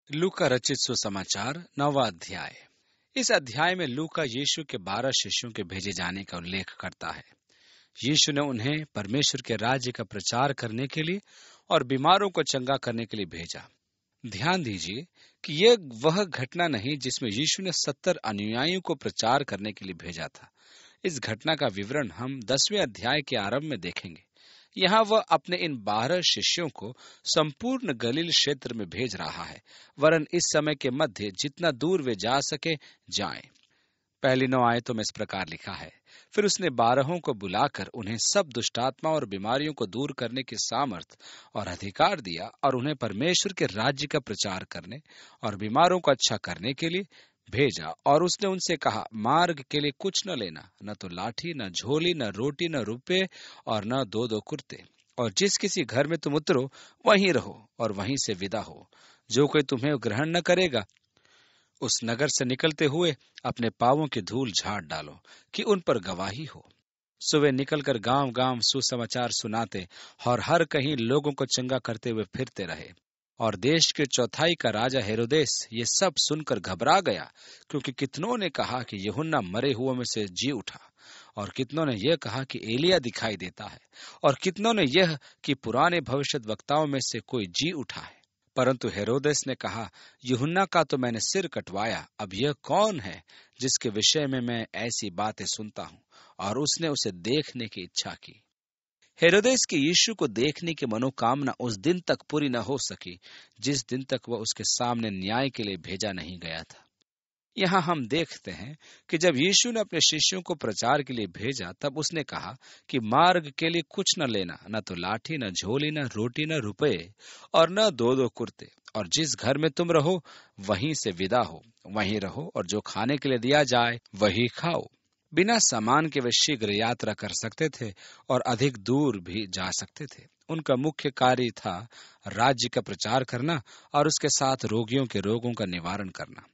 लूका रचित सुसमाचार 9वां अध्याय। इस अध्याय में लूका यीशु के 12 शिष्यों के भेजे जाने का उल्लेख करता है। यीशु ने उन्हें परमेश्वर के राज्य का प्रचार करने के लिए और बीमारों को चंगा करने के लिए भेजा। ध्यान दीजिए कि यह वह घटना नहीं जिसमें यीशु ने 70 अनुयायियों को प्रचार करने के लिए भेजा था। इस घटना का विवरण हम 10वें अध्याय के आरंभ में देखेंगे। यहाँ वह अपने इन 12 शिष्यों को संपूर्ण गलील क्षेत्र में भेज रहा है, वरन इस समय के मध्य जितना दूर वे जा सके जाएं। पहली 9 आयतों में इस प्रकार लिखा है, फिर उसने 12 को बुलाकर उन्हें सब दुष्टात्मा और बीमारियों को दूर करने की सामर्थ और अधिकार दिया और उन्हें परमेश्वर के राज्य का प्रचार करने और बीमारों को अच्छा करने के लिए भेजा। और उसने उनसे कहा, मार्ग के लिए कुछ न लेना, न तो लाठी, न झोली, न रोटी, न रुपये और न 2-2 कुर्ते। और जिस किसी घर में तुम उतरो वहीं रहो और वहीं से विदा हो। जो कोई तुम्हें ग्रहण न करेगा, उस नगर से निकलते हुए अपने पांवों की धूल झाड़ डालो कि उन पर गवाही हो। सुबह निकलकर गांव गांव सुसमाचार सुनाते और हर कहीं लोगों को चंगा करते हुए फिरते रहे। और देश के चौथाई का राजा हेरोदेस ये सब सुनकर घबरा गया, क्योंकि कितनों ने कहा कि यूहन्ना मरे हुओं में से जी उठा, और कितनों ने यह कहा कि एलिया दिखाई देता है, और कितनों ने यह कि पुराने भविष्यद्वक्ताओं में से कोई जी उठा है। परंतु हेरोदेस ने कहा, यूहन्ना का तो मैंने सिर कटवाया, अब यह कौन है जिसके विषय में मैं ऐसी बातें सुनता हूं? और उसने उसे देखने की इच्छा की। हेरोदेस के यीशु को देखने की मनोकामना उस दिन तक पूरी न हो सकी जिस दिन तक वह उसके सामने न्याय के लिए भेजा नहीं गया था। यहाँ हम देखते हैं कि जब यीशु ने अपने शिष्यों को प्रचार के लिए भेजा, तब उसने कहा कि मार्ग के लिए कुछ न लेना, न तो लाठी, न झोली, न रोटी, न रुपये और न 2-2 कुर्ते। और जिस घर में तुम रहो वहीं से विदा हो, वहीं रहो, और जो खाने के लिए दिया जाए वही खाओ। बिना सामान के वे शीघ्र यात्रा कर सकते थे और अधिक दूर भी जा सकते थे। उनका मुख्य कार्य था राज्य का प्रचार करना और उसके साथ रोगियों के रोगों का निवारण करना।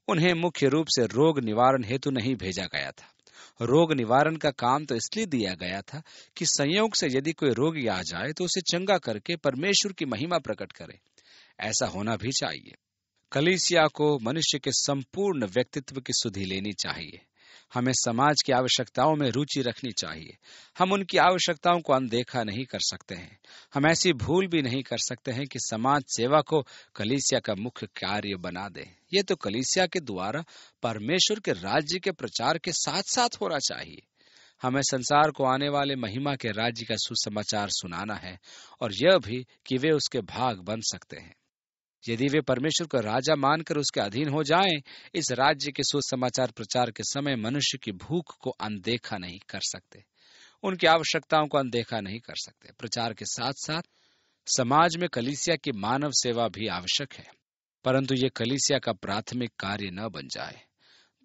उन्हें मुख्य रूप से रोग निवारण हेतु नहीं भेजा गया था। रोग निवारण का काम तो इसलिए दिया गया था कि संयोग से यदि कोई रोगी आ जाए तो उसे चंगा करके परमेश्वर की महिमा प्रकट करे। ऐसा होना भी चाहिए। कलीसिया को मनुष्य के संपूर्ण व्यक्तित्व की सुधि लेनी चाहिए। हमें समाज की आवश्यकताओं में रुचि रखनी चाहिए। हम उनकी आवश्यकताओं को अनदेखा नहीं कर सकते हैं। हम ऐसी भूल भी नहीं कर सकते हैं कि समाज सेवा को कलीसिया का मुख्य कार्य बना दें। ये तो कलीसिया के द्वारा परमेश्वर के राज्य के प्रचार के साथ साथ होना चाहिए। हमें संसार को आने वाले महिमा के राज्य का सुसमाचार सुनाना है, और यह भी कि वे उसके भाग बन सकते हैं यदि वे परमेश्वर को राजा मानकर उसके अधीन हो जाएं। इस राज्य के सुसमाचार प्रचार के समय मनुष्य की भूख को अनदेखा नहीं कर सकते, उनकी आवश्यकताओं को अनदेखा नहीं कर सकते। प्रचार के साथ साथ समाज में कलीसिया की मानव सेवा भी आवश्यक है, परंतु ये कलीसिया का प्राथमिक कार्य न बन जाए।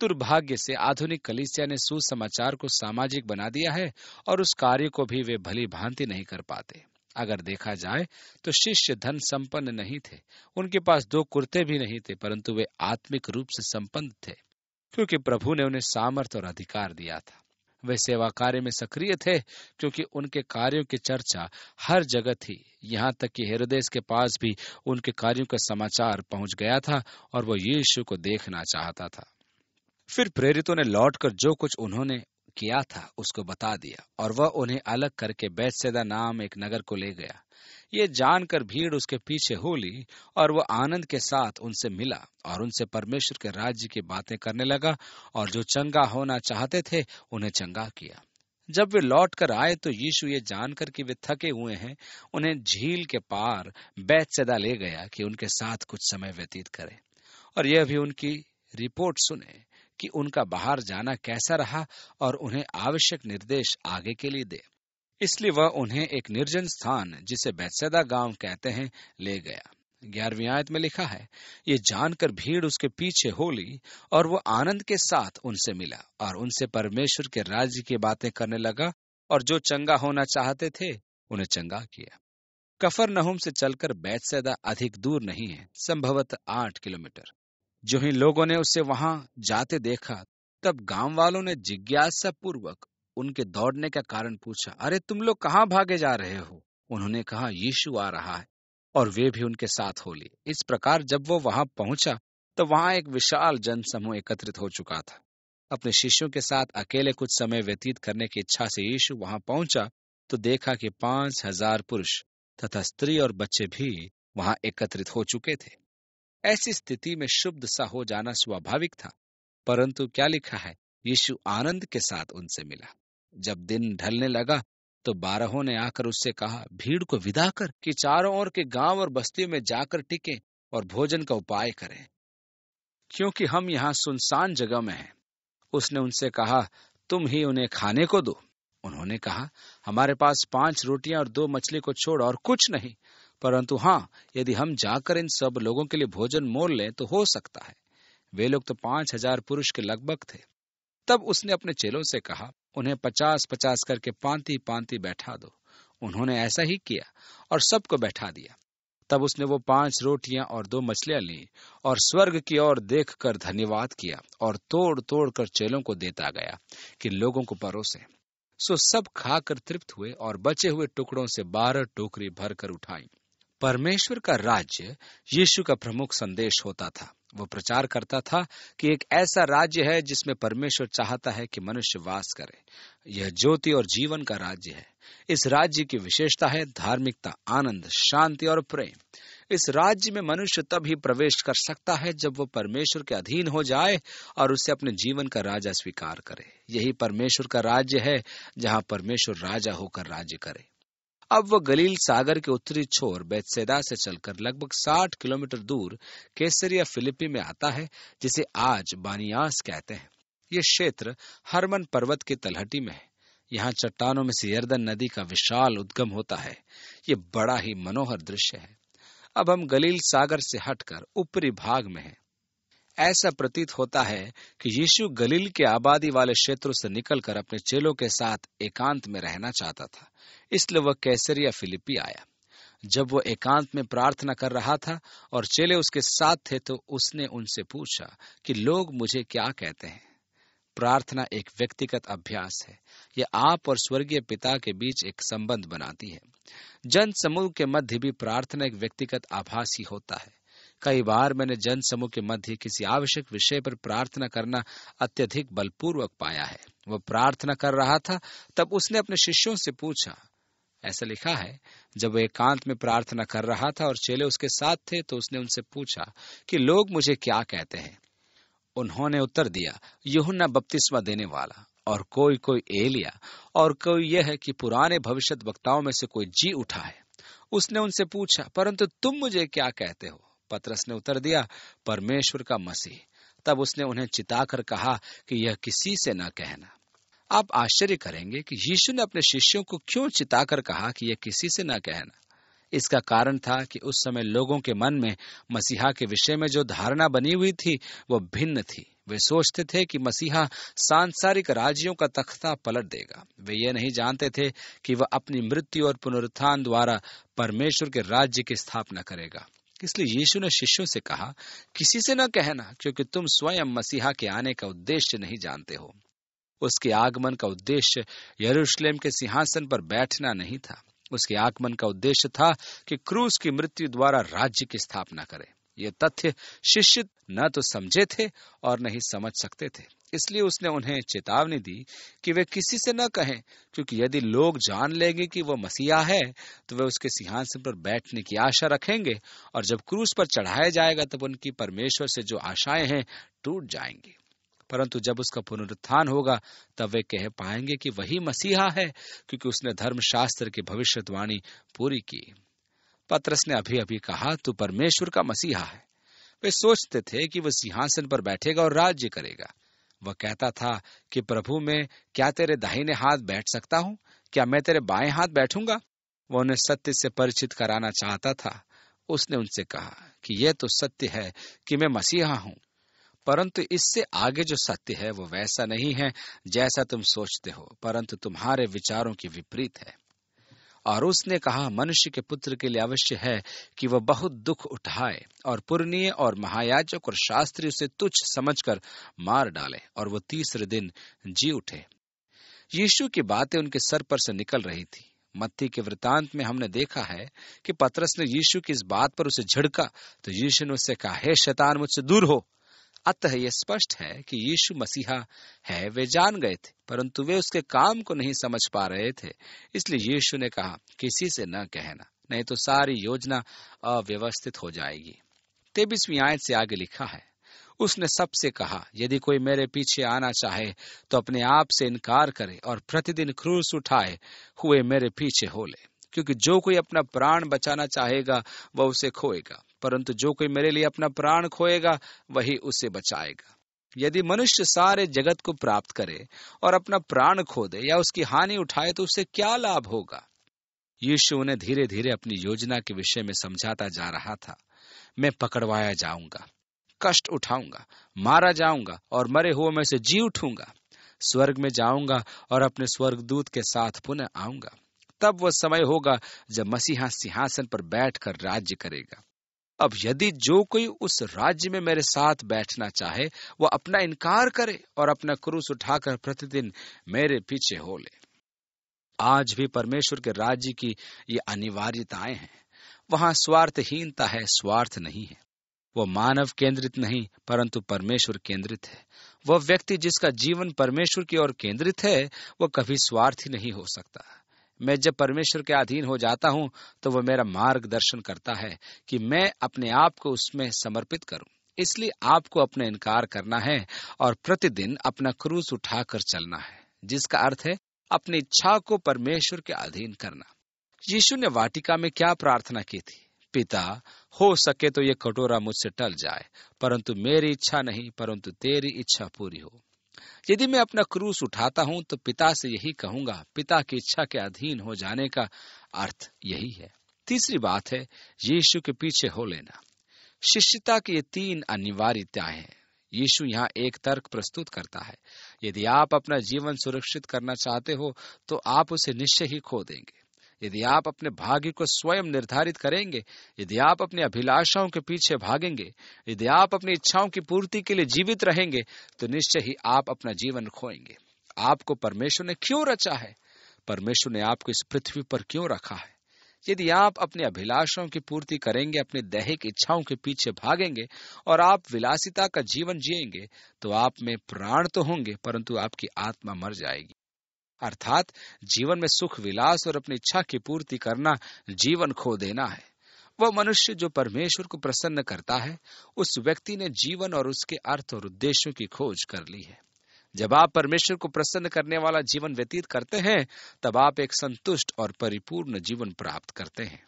दुर्भाग्य से आधुनिक कलीसिया ने सुसमाचार को सामाजिक बना दिया है और उस कार्य को भी वे भली भांति नहीं कर पाते। अगर देखा जाए तो शिष्य धन संपन्न नहीं थे, उनके पास 2 कुर्ते भी नहीं थे, परंतु वे आत्मिक रूप से संपन्न थे, क्योंकि प्रभु ने उन्हें सामर्थ और अधिकार दिया था। वे सेवा कार्य में सक्रिय थे, क्योंकि उनके कार्यों की चर्चा हर जगह थी। यहाँ तक कि हेरोदेस के पास भी उनके कार्यों का समाचार पहुंच गया था और वो यीशु को देखना चाहता था। फिर प्रेरितों ने लौटकर जो कुछ उन्होंने किया था उसको बता दिया, और वह उन्हें अलग करके बैतसैदा नाम एक नगर को ले गया। ये जानकर भीड़ उसके पीछे हो ली, और वह आनंद के साथ उनसे मिला और उनसे परमेश्वर के राज्य की बातें करने लगा, और जो चंगा होना चाहते थे उन्हें चंगा किया। जब वे लौट कर आए तो यीशु ये जानकर कि वे थके हुए हैं, उन्हें झील के पार बैतसैदा ले गया कि उनके साथ कुछ समय व्यतीत करे, और यह भी उनकी रिपोर्ट सुने कि उनका बाहर जाना कैसा रहा, और उन्हें आवश्यक निर्देश आगे के लिए दे। इसलिए वह उन्हें एक निर्जन स्थान, जिसे बैतसैदा गांव कहते हैं, ले गया। 11वीं आयत में लिखा है, ये जानकर भीड़ उसके पीछे हो ली, और वो आनंद के साथ उनसे मिला और उनसे परमेश्वर के राज्य की बातें करने लगा, और जो चंगा होना चाहते थे उन्हें चंगा किया। कफरनहूम से चलकर बैतसैदा अधिक दूर नहीं है, संभवतः 8 किलोमीटर। जो ही लोगों ने उसे वहां जाते देखा, तब गांव वालों ने जिज्ञासा पूर्वक उनके दौड़ने का कारण पूछा, अरे तुम लोग कहाँ भागे जा रहे हो? उन्होंने कहा, यीशु आ रहा है, और वे भी उनके साथ हो लिए। इस प्रकार जब वो वहां पहुंचा तो वहां एक विशाल जनसमूह एकत्रित हो चुका था। अपने शिष्यों के साथ अकेले कुछ समय व्यतीत करने की इच्छा से यीशु वहां पहुंचा तो देखा कि 5,000 पुरुष तथा स्त्री और बच्चे भी वहां एकत्रित हो चुके थे। ऐसी स्थिति में शुद्ध सा हो जाना स्वाभाविक था, परंतु क्या लिखा है, यीशु आनंद के साथ उनसे मिला। जब दिन ढलने लगा तो 12 ने आकर उससे कहा, भीड़ को विदा कर कि चारों ओर के गांव और बस्तियों में जाकर टिके और भोजन का उपाय करें, क्योंकि हम यहाँ सुनसान जगह में हैं। उसने उनसे कहा, तुम ही उन्हें खाने को दो। उन्होंने कहा, हमारे पास 5 रोटियां और 2 मछली को छोड़ और कुछ नहीं, परंतु हाँ, यदि हम जाकर इन सब लोगों के लिए भोजन मोल लें तो हो सकता है। वे लोग तो 5,000 पुरुष के लगभग थे। तब उसने अपने चेलों से कहा, उन्हें 50-50 करके पांति पांति बैठा दो। उन्होंने ऐसा ही किया और सबको बैठा दिया। तब उसने वो 5 रोटियां और 2 मछलियां ली और स्वर्ग की ओर देखकर धन्यवाद किया और तोड़ तोड़ कर चेलों को देता गया कि लोगों को परोसे। सो सब खाकर तृप्त हुए और बचे हुए टुकड़ों से 12 टोकरी भरकर उठाई। परमेश्वर का राज्य यीशु का प्रमुख संदेश होता था। वो प्रचार करता था कि एक ऐसा राज्य है जिसमें परमेश्वर चाहता है कि मनुष्य वास करे। यह ज्योति और जीवन का राज्य है। इस राज्य की विशेषता है धार्मिकता, आनंद, शांति और प्रेम। इस राज्य में मनुष्य तभी प्रवेश कर सकता है जब वो परमेश्वर के अधीन हो जाए और उसे अपने जीवन का राजा स्वीकार करे। यही परमेश्वर का राज्य है, जहां परमेश्वर राजा होकर राज्य करे। अब वह गलील सागर के उत्तरी छोर बेतसैदा से चलकर लगभग 60 किलोमीटर दूर कैसरिया फिलिप्पी में आता है, जिसे आज बानियास कहते हैं। यह क्षेत्र हरमन पर्वत की तलहटी में है। यहाँ चट्टानों में से यरदन नदी का विशाल उद्गम होता है। ये बड़ा ही मनोहर दृश्य है। अब हम गलील सागर से हटकर ऊपरी भाग में हैं। ऐसा प्रतीत होता है कि यीशु गलील के आबादी वाले क्षेत्रों से निकलकर अपने चेलों के साथ एकांत में रहना चाहता था, इसलिए वह कैसरिया फिलिप्पी आया। जब वह एकांत में प्रार्थना कर रहा था और चेले उसके साथ थे तो उसने उनसे पूछा कि लोग मुझे क्या कहते हैं। प्रार्थना एक व्यक्तिगत अभ्यास है। यह आप और स्वर्गीय पिता के बीच एक संबंध बनाती है। जन समूह के मध्य भी प्रार्थना एक व्यक्तिगत आभास ही होता है। कई बार मैंने जन समूह के मध्य किसी आवश्यक विषय पर प्रार्थना करना अत्यधिक बलपूर्वक पाया है। वह प्रार्थना कर रहा था, तब उसने अपने शिष्यों से पूछा। ऐसा लिखा है, जब वह एकांत में प्रार्थना कर रहा था और चेले उसके साथ थे तो उसने उनसे पूछा कि लोग मुझे क्या कहते हैं। उन्होंने उत्तर दिया, यूहन्ना बपतिस्मा देने वाला, और कोई एलिया, और कोई यह है कि पुराने भविष्यत वक्ताओं में से कोई जी उठा है। उसने उनसे पूछा, परंतु तुम मुझे क्या कहते हो? पतरस ने उत्तर दिया, परमेश्वर का मसीह। तब उसने उन्हें चिताकर कहा कि यह किसी से न कहना। आप आश्चर्य करेंगे कि यीशु ने अपने शिष्यों को क्यों चिताकर कहा कि यह किसी से न कहना। इसका कारण था कि उस समय लोगों के मन में मसीहा के विषय में जो धारणा बनी हुई थी वह भिन्न थी। वे सोचते थे कि मसीहा सांसारिक राज्यों का तख्ता पलट देगा। वे ये नहीं जानते थे कि वह अपनी मृत्यु और पुनरुत्थान द्वारा परमेश्वर के राज्य की स्थापना करेगा। इसलिए यीशु ने शिष्यों से कहा, किसी से न कहना, क्योंकि तुम स्वयं मसीहा के आने का उद्देश्य नहीं जानते हो। उसके आगमन का उद्देश्य यरूशलेम के सिंहासन पर बैठना नहीं था। उसके आगमन का उद्देश्य था कि क्रूस की मृत्यु द्वारा राज्य की स्थापना करे। ये तथ्य शिष्य न तो समझे थे और न ही समझ सकते थे। इसलिए उसने उन्हें चेतावनी दी कि वे किसी से न कहें, क्योंकि यदि लोग जान लेंगे कि वह मसीहा है तो वे उसके सिंहासन पर बैठने की आशा रखेंगे, और जब क्रूस पर चढ़ाया जाएगा तब उनकी परमेश्वर से जो आशाएं हैं टूट जाएंगी। परंतु जब उसका पुनरुत्थान होगा तब वे कह पाएंगे कि वही मसीहा है, क्योंकि उसने धर्मशास्त्र की भविष्यवाणी पूरी की। पतरस ने अभी अभी कहा, तू परमेश्वर का मसीहा है। वे सोचते थे कि वह सिंहासन पर बैठेगा और राज्य करेगा। वह कहता था कि प्रभु, मैं क्या तेरे दाहिने हाथ बैठ सकता हूँ? क्या मैं तेरे बाएं हाथ बैठूंगा? वह उन्हें सत्य से परिचित कराना चाहता था। उसने उनसे कहा कि यह तो सत्य है कि मैं मसीहा हूँ, परंतु इससे आगे जो सत्य है वो वैसा नहीं है जैसा तुम सोचते हो, परंतु तुम्हारे विचारों के विपरीत है। और उसने कहा, मनुष्य के पुत्र के लिए अवश्य है कि वह बहुत दुख उठाए और पुरनीय और महायाजक और शास्त्री उसे तुच्छ समझकर मार डाले, और वो तीसरे दिन जी उठे। यीशु की बातें उनके सर पर से निकल रही थी। मत्ती के वृतांत में हमने देखा है कि पतरस ने यीशु की इस बात पर उसे झिड़का तो यीशु ने उससे कहा, हे शैतान, मुझसे दूर हो। अतः यह स्पष्ट है कि यीशु मसीहा है वे जान गए थे, परंतु वे उसके काम को नहीं समझ पा रहे थे। इसलिए यीशु ने कहा, किसी से न कहना, नहीं तो सारी योजना अव्यवस्थित हो जाएगी। 23वीं आयत से आगे लिखा है, उसने सबसे कहा, यदि कोई मेरे पीछे आना चाहे तो अपने आप से इनकार करे और प्रतिदिन क्रूस उठाए हुए मेरे पीछे हो ले। क्योंकि जो कोई अपना प्राण बचाना चाहेगा वह उसे खोएगा, परंतु जो कोई मेरे लिए अपना प्राण खोएगा वही उसे बचाएगा। यदि मनुष्य सारे जगत को प्राप्त करे और अपना प्राण खो दे या उसकी हानि उठाए तो उसे क्या लाभ होगा। यीशु उन्हें धीरे धीरे अपनी योजना के विषय में समझाता जा रहा था। मैं पकड़वाया जाऊंगा, कष्ट उठाऊंगा, मारा जाऊंगा और मरे हुए में से जी उठूंगा, स्वर्ग में जाऊंगा और अपने स्वर्गदूत के साथ पुनः आऊंगा। तब वह समय होगा जब मसीहा सिंहासन पर बैठकर राज्य करेगा। अब यदि जो कोई उस राज्य में मेरे साथ बैठना चाहे वह अपना इनकार करे और अपना क्रूस उठाकर प्रतिदिन मेरे पीछे हो ले। आज भी परमेश्वर के राज्य की ये अनिवार्यताएं हैं। वहां स्वार्थहीनता है, स्वार्थ नहीं है। वह मानव केंद्रित नहीं परंतु परमेश्वर केंद्रित है। वह व्यक्ति जिसका जीवन परमेश्वर की ओर केंद्रित है वह कभी स्वार्थी नहीं हो सकता। मैं जब परमेश्वर के अधीन हो जाता हूं तो वह मेरा मार्गदर्शन करता है कि मैं अपने आप को उसमें समर्पित करूं। इसलिए आपको अपना इनकार करना है और प्रतिदिन अपना क्रूस उठाकर चलना है, जिसका अर्थ है अपनी इच्छा को परमेश्वर के अधीन करना। यीशु ने वाटिका में क्या प्रार्थना की थी? पिता, हो सके तो ये कटोरा मुझसे टल जाए, परंतु मेरी इच्छा नहीं परंतु तेरी इच्छा पूरी हो। यदि मैं अपना क्रूस उठाता हूं तो पिता से यही कहूंगा। पिता की इच्छा के अधीन हो जाने का अर्थ यही है। तीसरी बात है यीशु के पीछे हो लेना। शिष्यता की ये 3 अनिवार्यताएं हैं। यीशु यहाँ एक तर्क प्रस्तुत करता है। यदि आप अपना जीवन सुरक्षित करना चाहते हो तो आप उसे निश्चय ही खो देंगे। यदि आप अपने भाग्य को स्वयं निर्धारित करेंगे, यदि आप अपनी अभिलाषाओं के पीछे भागेंगे, यदि आप अपनी इच्छाओं की पूर्ति के लिए जीवित रहेंगे तो निश्चय ही आप अपना जीवन खोएंगे। आपको परमेश्वर ने क्यों रचा है? परमेश्वर ने आपको इस पृथ्वी पर क्यों रखा है? यदि आप अपनी अभिलाषाओं की पूर्ति करेंगे, अपनी दैहिक इच्छाओं के पीछे भागेंगे और आप विलासिता का जीवन जिएंगे तो आप में प्राण तो होंगे परंतु आपकी आत्मा मर जाएगी। अर्थात जीवन में सुख विलास और अपनी इच्छा की पूर्ति करना जीवन खो देना है। वह मनुष्य जो परमेश्वर को प्रसन्न करता है, उस व्यक्ति ने जीवन और उसके अर्थ और उद्देश्यों की खोज कर ली है। जब आप परमेश्वर को प्रसन्न करने वाला जीवन व्यतीत करते हैं तब आप एक संतुष्ट और परिपूर्ण जीवन प्राप्त करते हैं।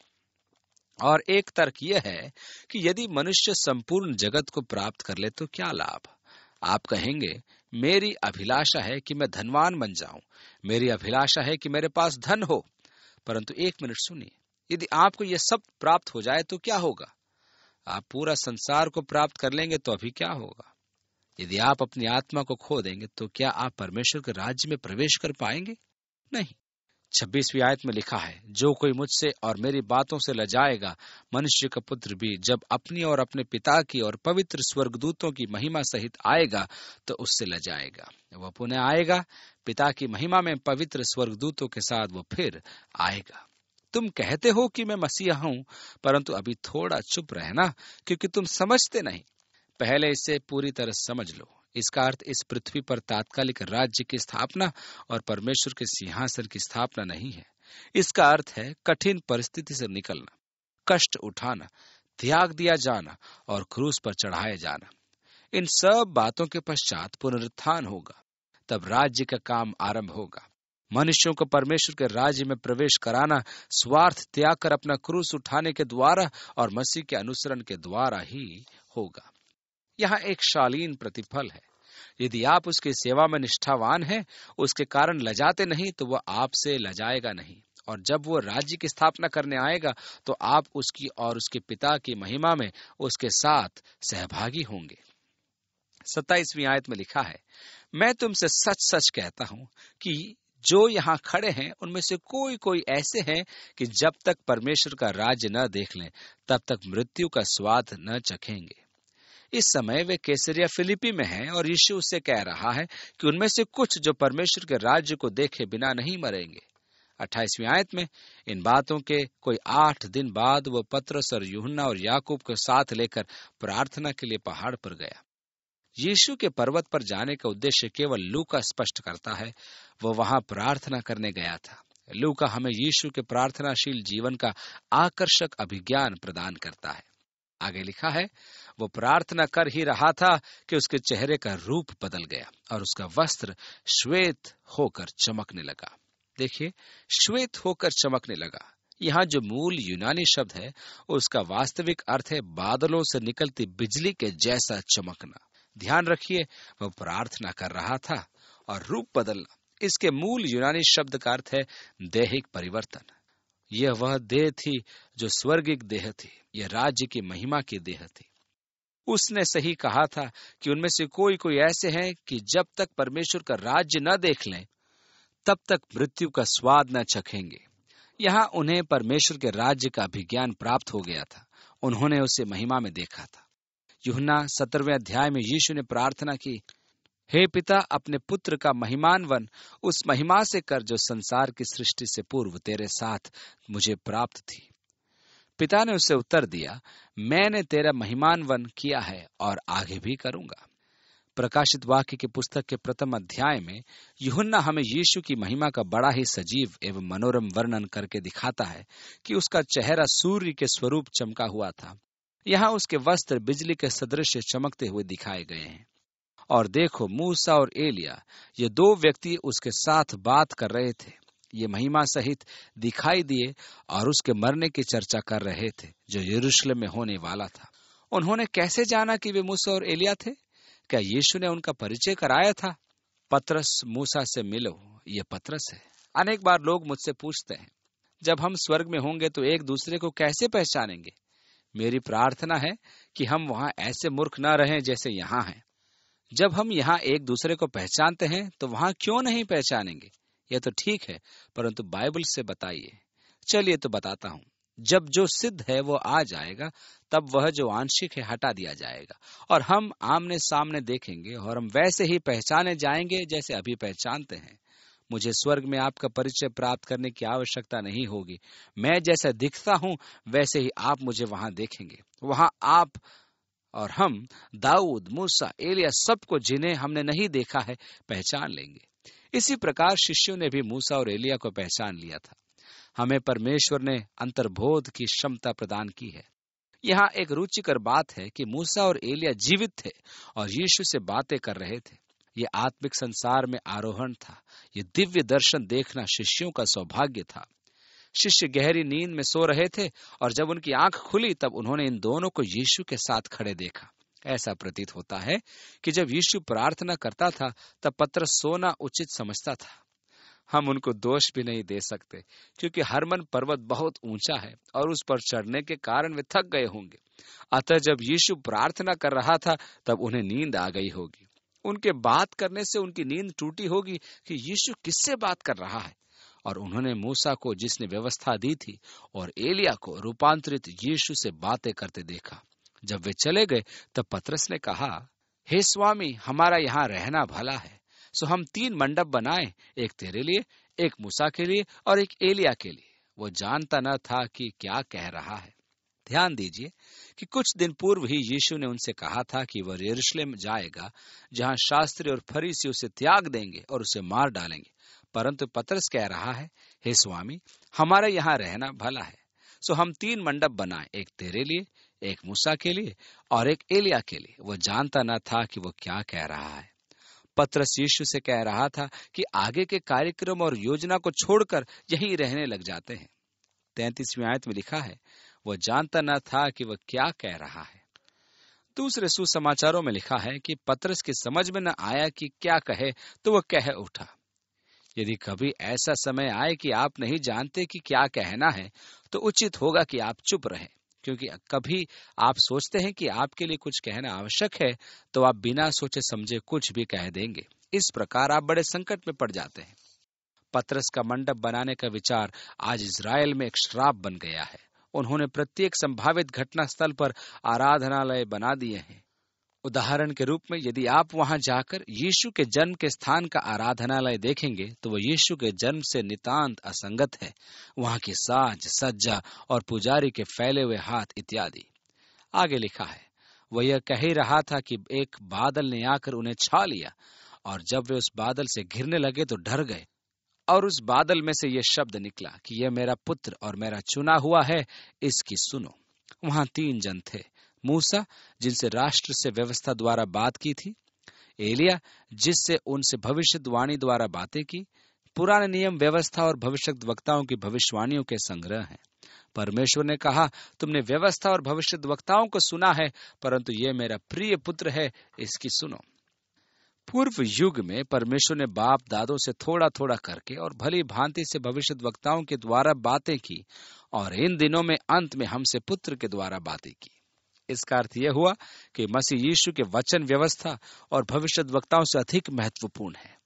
और एक तर्क यह है कि यदि मनुष्य संपूर्ण जगत को प्राप्त कर ले तो क्या लाभ? आप कहेंगे, मेरी अभिलाषा है कि मैं धनवान बन जाऊं, मेरी अभिलाषा है कि मेरे पास धन हो। परंतु एक मिनट सुनिए, यदि आपको यह सब प्राप्त हो जाए तो क्या होगा? आप पूरा संसार को प्राप्त कर लेंगे तो अभी क्या होगा? यदि आप अपनी आत्मा को खो देंगे तो क्या आप परमेश्वर के राज्य में प्रवेश कर पाएंगे? नहीं। 26वीं आयत में लिखा है, जो कोई मुझसे और मेरी बातों से लजाएगा, मनुष्य का पुत्र भी जब अपनी और अपने पिता की और पवित्र स्वर्गदूतों की महिमा सहित आएगा तो उससे लजाएगा। वह पुनः आएगा, पिता की महिमा में पवित्र स्वर्गदूतों के साथ वो फिर आएगा। तुम कहते हो कि मैं मसीहा हूं, परंतु अभी थोड़ा चुप रहना, क्योंकि तुम समझते नहीं। पहले इसे पूरी तरह समझ लो। इसका अर्थ इस पृथ्वी पर तात्कालिक राज्य की स्थापना और परमेश्वर के सिंहासन की स्थापना नहीं है। इसका अर्थ है कठिन परिस्थिति से निकलना, कष्ट उठाना, त्याग दिया जाना और क्रूस पर चढ़ाए जाना। इन सब बातों के पश्चात पुनरुत्थान होगा, तब राज्य का काम आरंभ होगा। मनुष्यों को परमेश्वर के राज्य में प्रवेश कराना स्वार्थ त्याग कर अपना क्रूस उठाने के द्वारा और मसीह के अनुसरण के द्वारा ही होगा। यहाँ एक शालीन प्रतिफल है। यदि आप उसकी सेवा में निष्ठावान हैं, उसके कारण लजाते नहीं तो वह आपसे लजाएगा नहीं। और जब वो राज्य की स्थापना करने आएगा तो आप उसकी और उसके पिता की महिमा में उसके साथ सहभागी होंगे। 27वीं आयत में लिखा है, मैं तुमसे सच सच कहता हूं कि जो यहाँ खड़े हैं उनमें से कोई ऐसे हैं कि जब तक परमेश्वर का राज्य न देख लें तब तक मृत्यु का स्वाद न चखेंगे। इस समय वे कैसरिया फिलिपी में हैं और यीशु उससे कह रहा है कि उनमें से कुछ जो परमेश्वर के राज्य को देखे बिना नहीं मरेंगे। 28वीं आयत में इन बातों के कोई 8 दिन बाद वो पतरस और यूहन्ना और याकूब को साथ लेकर प्रार्थना के लिए पहाड़ पर गया। यीशु के पर्वत पर जाने का उद्देश्य केवल लूका स्पष्ट करता है। वो वहां प्रार्थना करने गया था। लूका हमें यीशु के प्रार्थनाशील जीवन का आकर्षक अभिज्ञान प्रदान करता है। आगे लिखा है, वो प्रार्थना कर ही रहा था कि उसके चेहरे का रूप बदल गया और उसका वस्त्र श्वेत होकर चमकने लगा। देखिए, श्वेत होकर चमकने लगा। यहाँ जो मूल यूनानी शब्द है उसका वास्तविक अर्थ है बादलों से निकलती बिजली के जैसा चमकना। ध्यान रखिए, वह प्रार्थना कर रहा था और रूप बदलना। इसके मूल यूनानी शब्द का अर्थ है दैहिक परिवर्तन। यह वह देह थी जो स्वर्गिक देह थी। यह राज्य की महिमा की देह थी। उसने सही कहा था कि उनमें से कोई ऐसे हैं कि जब तक परमेश्वर का राज्य न देख लें तब तक मृत्यु का स्वाद न चखेंगे। यहाँ उन्हें परमेश्वर के राज्य का अभिज्ञान प्राप्त हो गया था। उन्होंने उसे महिमा में देखा था। यूहन्ना 17वें अध्याय में यीशु ने प्रार्थना की, हे पिता, अपने पुत्र का महिमान वन उस महिमा से कर जो संसार की सृष्टि से पूर्व तेरे साथ मुझे प्राप्त थी। पिता ने उससे उत्तर दिया, मैंने तेरा महिमान वन किया है और आगे भी करूंगा। प्रकाशित वाक्य की पुस्तक के प्रथम अध्याय में यूहन्ना हमें यीशु की महिमा का बड़ा ही सजीव एवं मनोरम वर्णन करके दिखाता है कि उसका चेहरा सूर्य के स्वरूप चमका हुआ था। यहाँ उसके वस्त्र बिजली के सदृश चमकते हुए दिखाए गए हैं। और देखो, मूसा और एलिया, ये 2 व्यक्ति उसके साथ बात कर रहे थे। ये महिमा सहित दिखाई दिए और उसके मरने की चर्चा कर रहे थे जो यरूशलेम में होने वाला था। उन्होंने कैसे जाना कि वे मूसा और एलिया थे? क्या यीशु ने उनका परिचय कराया था? पतरस, मूसा से मिलो, ये पतरस है। अनेक बार लोग मुझसे पूछते हैं, जब हम स्वर्ग में होंगे तो एक दूसरे को कैसे पहचानेंगे? मेरी प्रार्थना है कि हम वहां ऐसे मूर्ख न रहें जैसे यहाँ हैं। जब हम यहाँ एक दूसरे को पहचानते हैं तो वहां क्यों नहीं पहचानेंगे? यह तो ठीक है, परंतु बाइबल से बताइए। चलिए तो बताता हूँ। जब जो सिद्ध है वो आ जाएगा, तब वह जो आंशिक है हटा दिया जाएगा और हम आमने सामने देखेंगे और हम वैसे ही पहचाने जाएंगे जैसे अभी पहचानते हैं। मुझे स्वर्ग में आपका परिचय प्राप्त करने की आवश्यकता नहीं होगी। मैं जैसा दिखता हूँ वैसे ही आप मुझे वहां देखेंगे। वहां आप और हम दाऊद, मूसा, एलिया सबको जिन्हें हमने नहीं देखा है पहचान लेंगे। इसी प्रकार शिष्यों ने भी मूसा और एलिया को पहचान लिया था। हमें परमेश्वर ने अंतर्बोध की क्षमता प्रदान की है। यहाँ एक रुचिकर बात है कि मूसा और एलिया जीवित थे और यीशु से बातें कर रहे थे। ये आत्मिक संसार में आरोहण था। ये दिव्य दर्शन देखना शिष्यों का सौभाग्य था। शिष्य गहरी नींद में सो रहे थे और जब उनकी आंख खुली तब उन्होंने इन दोनों को यीशु के साथ खड़े देखा। ऐसा प्रतीत होता है कि जब यीशु प्रार्थना करता था तब पतरस सोना उचित समझता था। हम उनको दोष भी नहीं दे सकते क्योंकि हरमन पर्वत बहुत ऊंचा है और उस पर चढ़ने के कारण वे थक गए होंगे। अतः जब यीशु प्रार्थना कर रहा था तब उन्हें नींद आ गई होगी। उनके बात करने से उनकी नींद टूटी होगी कि यीशु किससे बात कर रहा है। और उन्होंने मूसा को जिसने व्यवस्था दी थी और एलिया को रूपांतरित यीशु से बातें करते देखा। जब वे चले गए तब पतरस ने कहा, हे स्वामी, हमारा यहाँ रहना भला है। सो हम 3 मंडप बनाए, एक तेरे लिए, एक मूसा के लिए और एक एलिया के लिए। वो जानता न था कि क्या कह रहा है। ध्यान दीजिए कि कुछ दिन पूर्व ही यीशु ने उनसे कहा था कि वह यरूशलेम जाएगा जहाँ शास्त्री और फरीसी उसे त्याग देंगे और उसे मार डालेंगे। परंतु पतरस कह रहा है, हे स्वामी, हमारा यहाँ रहना भला है। सो हम 3 मंडप बनाए, एक तेरे लिए, एक मूसा के लिए और एक एलिया के लिए। वो जानता न था कि वो क्या कह रहा है। पतरस यीशु से कह रहा था कि आगे के कार्यक्रम और योजना को छोड़कर यहीं रहने लग जाते हैं। 33वीं आयत में लिखा है, वो जानता न था कि वह क्या कह रहा है। दूसरे सुसमाचारों में लिखा है कि पतरस की समझ में न आया कि क्या कहे तो वह कह उठा। यदि कभी ऐसा समय आए कि आप नहीं जानते कि क्या कहना है तो उचित होगा कि आप चुप रहें, क्योंकि कभी आप सोचते हैं कि आपके लिए कुछ कहना आवश्यक है तो आप बिना सोचे समझे कुछ भी कह देंगे। इस प्रकार आप बड़े संकट में पड़ जाते हैं। पतरस का मंडप बनाने का विचार आज इजराइल में एक श्राप बन गया है। उन्होंने प्रत्येक संभावित घटना स्थल पर आराधनालय बना दिए हैं। उदाहरण के रूप में यदि आप वहां जाकर यीशु के जन्म के स्थान का आराधनालय देखेंगे तो वह यीशु के जन्म से नितांत असंगत है। वहां की साज सज्जा और पुजारी के फैले हुए हाथ इत्यादि। आगे लिखा है, वह यह कह ही रहा था कि एक बादल ने आकर उन्हें छा लिया, और जब वे उस बादल से घिरने लगे तो डर गए। और उस बादल में से यह शब्द निकला कि यह मेरा पुत्र और मेरा चुना हुआ है, इसकी सुनो। वहां 3 जन थे, मूसा जिनसे राष्ट्र से व्यवस्था द्वारा बात की थी, एलिया जिससे उनसे भविष्यवाणी द्वारा बातें की। पुराने नियम व्यवस्था और भविष्यद्वक्ताओं की भविष्यवाणियों के संग्रह हैं। परमेश्वर ने कहा, तुमने व्यवस्था और भविष्यद्वक्ताओं को सुना है, परंतु यह मेरा प्रिय पुत्र है, इसकी सुनो। पूर्व युग में परमेश्वर ने बाप दादों से थोड़ा थोड़ा करके और भली भांति से भविष्यद्वक्ताओं के द्वारा बातें की, और इन दिनों में अंत में हमसे पुत्र के द्वारा बातें की। इसका अर्थ यह हुआ कि मसीह यीशु के वचन व्यवस्था और भविष्यद्वक्ताओं से अधिक महत्वपूर्ण है।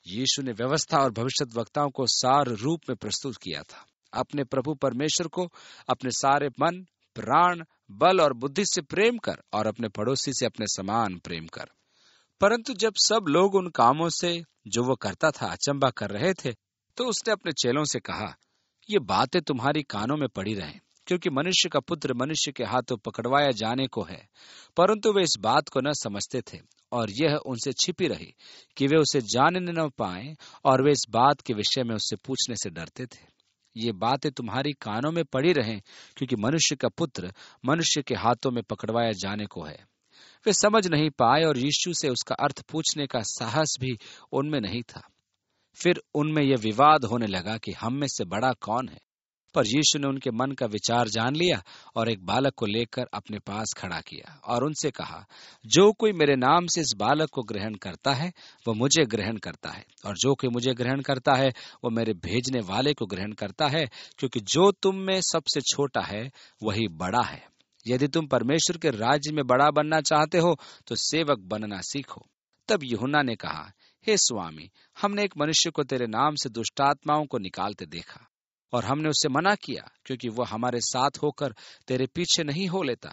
यीशु ने व्यवस्था और भविष्यद्वक्ताओं को सार रूप में प्रस्तुत किया था, अपने प्रभु परमेश्वर को अपने सारे मन, प्राण, बल और बुद्धि से प्रेम कर और अपने पड़ोसी से अपने समान प्रेम कर। परंतु जब सब लोग उन कामों से जो वो करता था अचंभा कर रहे थे, तो उसने अपने चेलों से कहा, ये बातें तुम्हारी कानों में पड़ी रहें, क्योंकि मनुष्य का पुत्र मनुष्य के हाथों पकड़वाया जाने को है। परंतु वे इस बात को न समझते थे, और यह उनसे छिपी रही कि वे उसे जानने न पाएं, और वे इस बात के विषय में उससे पूछने से डरते थे। ये बातें तुम्हारी कानों में पड़ी रहें, क्योंकि मनुष्य का पुत्र मनुष्य के हाथों में पकड़वाया जाने को है। वे समझ नहीं पाए, और यीशु से उसका अर्थ पूछने का साहस भी उनमें नहीं था। फिर उनमें यह विवाद होने लगा कि हम में से बड़ा कौन है। पर यीशु ने उनके मन का विचार जान लिया और एक बालक को लेकर अपने पास खड़ा किया और उनसे कहा, जो कोई मेरे नाम से इस बालक को ग्रहण करता है वह मुझे ग्रहण करता है, और जो कोई मुझे ग्रहण करता है वह मेरे भेजने वाले को ग्रहण करता है, क्योंकि जो तुम में सबसे छोटा है वही बड़ा है। यदि तुम परमेश्वर के राज्य में बड़ा बनना चाहते हो तो सेवक बनना सीखो। तब यूहन्ना ने कहा, हे स्वामी, हमने एक मनुष्य को तेरे नाम से दुष्टात्माओं को निकालते देखा, और हमने उससे मना किया, क्योंकि वह हमारे साथ होकर तेरे पीछे नहीं हो लेता।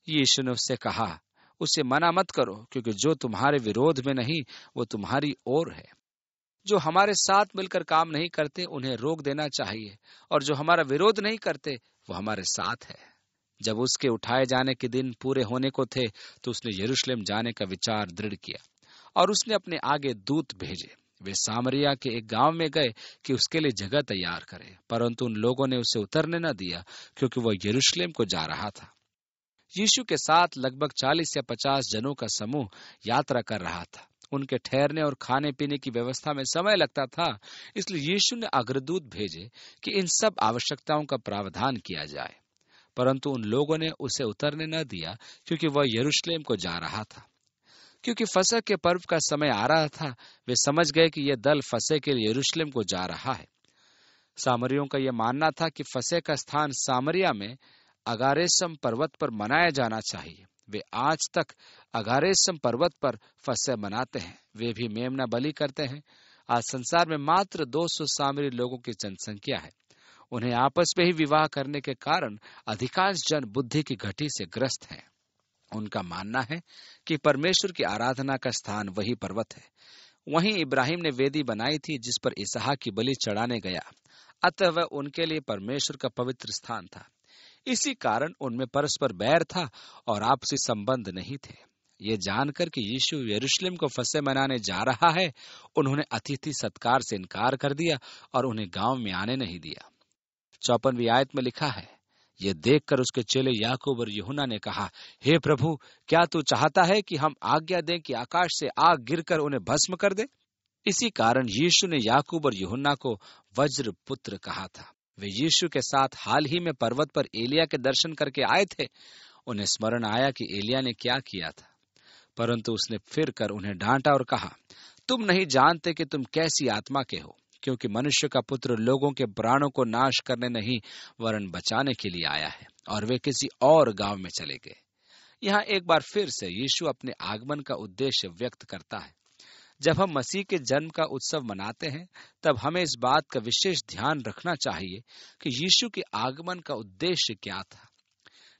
यीशु ने उससे कहा, उसे मना मत करो, क्योंकि जो तुम्हारे विरोध में नहीं वो तुम्हारी ओर है। जो हमारे साथ मिलकर काम नहीं करते उन्हें रोक देना चाहिए, और जो हमारा विरोध नहीं करते वो हमारे साथ है। जब उसके उठाए जाने के दिन पूरे होने को थे तो उसने यरूशलेम जाने का विचार दृढ़ किया, और उसने अपने आगे दूत भेजे। वे सामरिया के एक गांव में गए कि उसके लिए जगह तैयार करें, परंतु उन लोगों ने उसे उतरने न दिया, क्योंकि वह यरूशलेम को जा रहा था। यीशु के साथ लगभग 40 या 50 जनों का समूह यात्रा कर रहा था। उनके ठहरने और खाने पीने की व्यवस्था में समय लगता था, इसलिए यीशु ने अग्रदूत भेजे कि इन सब आवश्यकताओं का प्रावधान किया जाए। परंतु उन लोगों ने उसे उतरने न दिया, क्योंकि वह यरूशलेम को जा रहा था। क्योंकि फसह के पर्व का समय आ रहा था, वे समझ गए कि यह दल फसह के लिए यरूशलेम को जा रहा है। सामरियों का यह मानना था कि फसह का स्थान सामरिया में अगारेसम पर्वत पर मनाया जाना चाहिए। वे आज तक अगारेसम पर्वत पर फसह मनाते हैं। वे भी मेमना बलि करते हैं। आज संसार में मात्र 200 सामरी लोगों की जनसंख्या है। उन्हें आपस में ही विवाह करने के कारण अधिकांश जन बुद्धि की घटी से ग्रस्त हैं। उनका मानना है कि परमेश्वर की आराधना का स्थान वही पर्वत है। वहीं इब्राहिम ने वेदी बनाई थी जिस पर इसहाक की बलि चढ़ाने गया, अतः वह उनके लिए परमेश्वर का पवित्र स्थान था। इसी कारण उनमें परस्पर बैर था और आपसी संबंध नहीं थे। ये जानकर कि यीशु यरूशलेम को फसह मनाने जा रहा है, उन्होंने अतिथि सत्कार से इनकार कर दिया और उन्हें गांव में आने नहीं दिया। 54वीं आयत में लिखा है, यह देखकर उसके चेले याकूब और यूहन्ना ने कहा, हे प्रभु, क्या तू चाहता है कि हम आज्ञा दें कि आकाश से आग गिरकर उन्हें भस्म कर दे? इसी कारण यीशु ने याकूब और यूहन्ना को वज्र पुत्र कहा था। वे यीशु के साथ हाल ही में पर्वत पर एलिया के दर्शन करके आए थे। उन्हें स्मरण आया कि एलिया ने क्या किया था, परंतु उसने फिर कर उन्हें डांटा और कहा, तुम नहीं जानते कि तुम कैसी आत्मा के हो, क्योंकि मनुष्य का पुत्र लोगों के प्राणों को नाश करने नहीं वरन बचाने के लिए आया है। और वे किसी और गांव में चले गए। यहाँ एक बार फिर से यीशु अपने आगमन का उद्देश्य व्यक्त करता है। जब हम मसीह के जन्म का उत्सव मनाते हैं तब हमें इस बात का विशेष ध्यान रखना चाहिए कि यीशु के आगमन का उद्देश्य क्या था।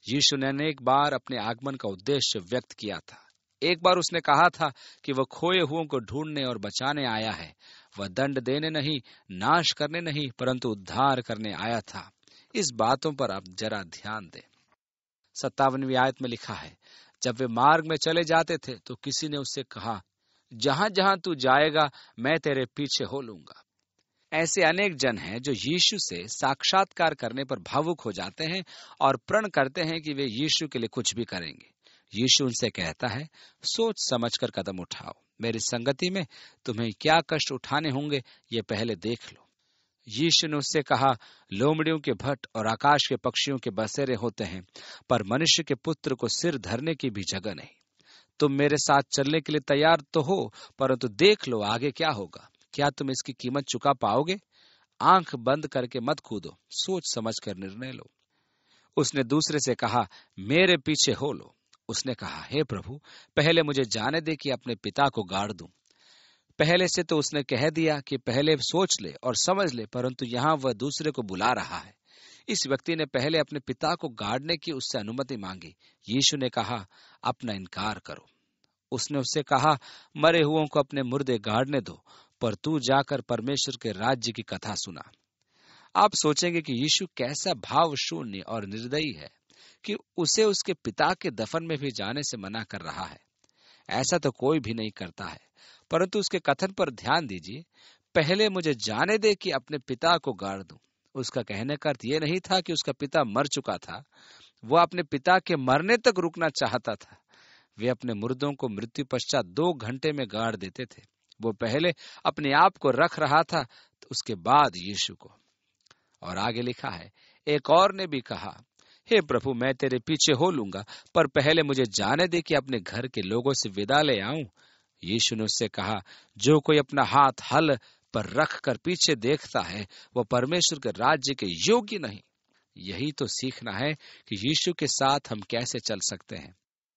यीशु ने अनेक बार अपने आगमन का उद्देश्य व्यक्त किया था। एक बार उसने कहा था कि वह खोए हुओं को ढूंढने और बचाने आया है। वह दंड देने नहीं, नाश करने नहीं, परंतु उद्धार करने आया था। इस बातों पर आप जरा ध्यान दें। 57वीं आयत में लिखा है, जब वे मार्ग में चले जाते थे तो किसी ने उससे कहा, जहां जहां तू जाएगा मैं तेरे पीछे हो लूंगा। ऐसे अनेक जन हैं जो यीशु से साक्षात्कार करने पर भावुक हो जाते हैं और प्रण करते हैं कि वे यीशु के लिए कुछ भी करेंगे। यीशु उनसे कहता है, सोच समझकर कदम उठाओ। मेरी संगति में तुम्हें क्या कष्ट उठाने होंगे ये पहले देख लो। यीशु ने उससे कहा, लोमड़ियों के भट्ट और आकाश के पक्षियों के बसेरे होते हैं, पर मनुष्य के पुत्र को सिर धरने की भी जगह नहीं। तुम मेरे साथ चलने के लिए तैयार तो हो, परंतु देख लो आगे क्या होगा। क्या तुम इसकी कीमत चुका पाओगे? आंख बंद करके मत कूदो, सोच समझ कर निर्णय लो। उसने दूसरे से कहा, मेरे पीछे हो लो। उसने कहा, हे प्रभु, पहले मुझे जाने दे कि अपने पिता को गाड़ दूं। पहले से तो उसने कह दिया कि पहले सोच ले और समझ ले, परंतु यहाँ वह दूसरे को बुला रहा है। इस व्यक्ति ने पहले अपने पिता को गाड़ने की उससे अनुमति मांगी। यीशु ने कहा, अपना इनकार करो। उसने उससे कहा, मरे हुओं को अपने मुर्दे गाड़ने दो, पर तू जाकर परमेश्वर के राज्य की कथा सुना। आप सोचेंगे कि यीशु कैसा भाव शून्य और निर्दयी है कि उसे उसके पिता के दफन में भी जाने से मना कर रहा है। ऐसा तो कोई भी नहीं करता है, परंतु उसके कथन पर ध्यान दीजिए, पहले मुझे जाने दे कि अपने पिता को गाड़ दूं। उसका कहने का अर्थ यह नहीं था कि उसका पिता मर चुका था। वह अपने पिता के मरने तक रुकना चाहता था। वे अपने मुर्दों को मृत्यु पश्चात 2 घंटे में गाड़ देते थे। वो पहले अपने आप को रख रहा था, तो उसके बाद यीशु को। और आगे लिखा है, एक और ने भी कहा, हे प्रभु, मैं तेरे पीछे हो लूंगा, पर पहले मुझे जाने दे कि अपने घर के लोगों से विदा ले आऊं। यीशु ने उससे कहा, जो कोई अपना हाथ हल पर रख कर पीछे देखता है, वह परमेश्वर के राज्य के योग्य नहीं। यही तो सीखना है कि यीशु के साथ हम कैसे चल सकते हैं।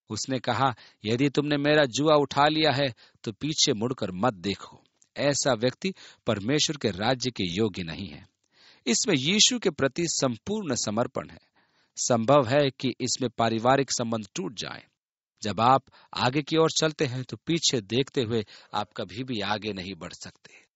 उसने कहा, यदि तुमने मेरा जुआ उठा लिया है तो पीछे मुड़कर मत देखो। ऐसा व्यक्ति परमेश्वर के राज्य के योग्य नहीं है। इसमें यीशु के प्रति संपूर्ण समर्पण है। संभव है कि इसमें पारिवारिक संबंध टूट जाए। जब आप आगे की ओर चलते हैं तो पीछे देखते हुए आप कभी भी आगे नहीं बढ़ सकते।